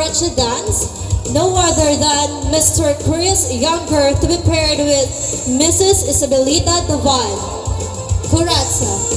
Kuratsa dance, no other than Mr. Chris Younger, to be paired with Mrs. Isabelita Davan. Kuratsa.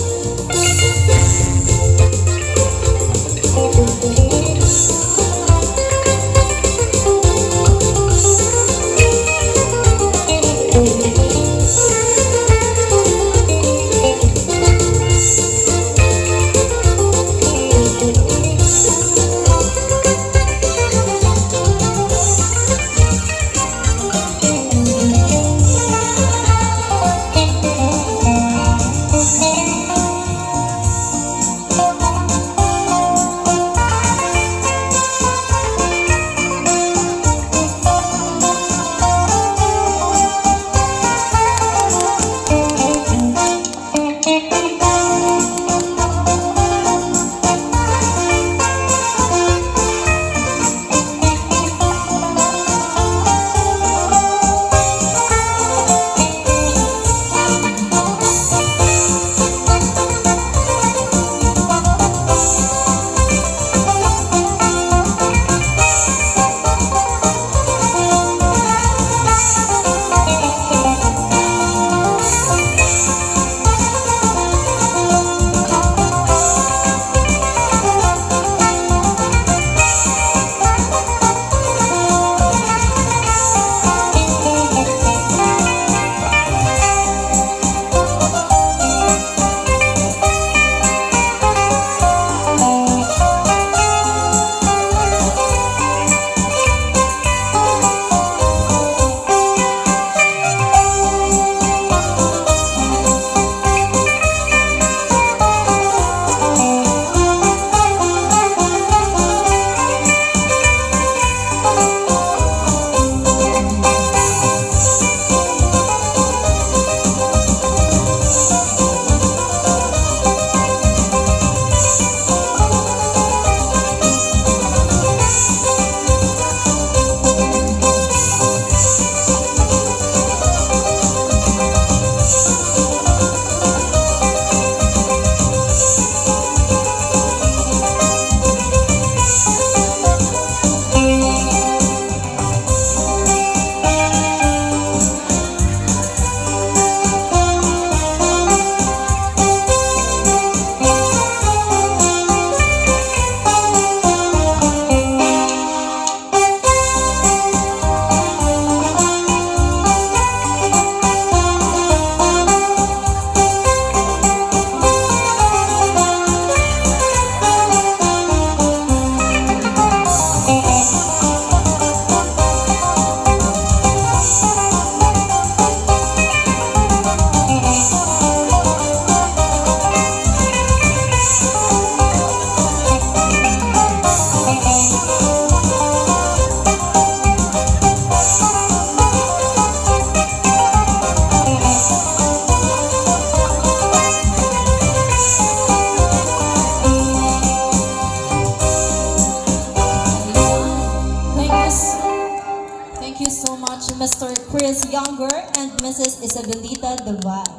Thank you so much, Mr. Chris Younger and Mrs. Isabelita Davan.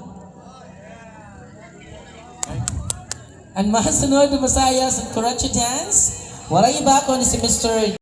Ang masunod na masaya sa Kuratsa dance, walang iba kundi si Mr.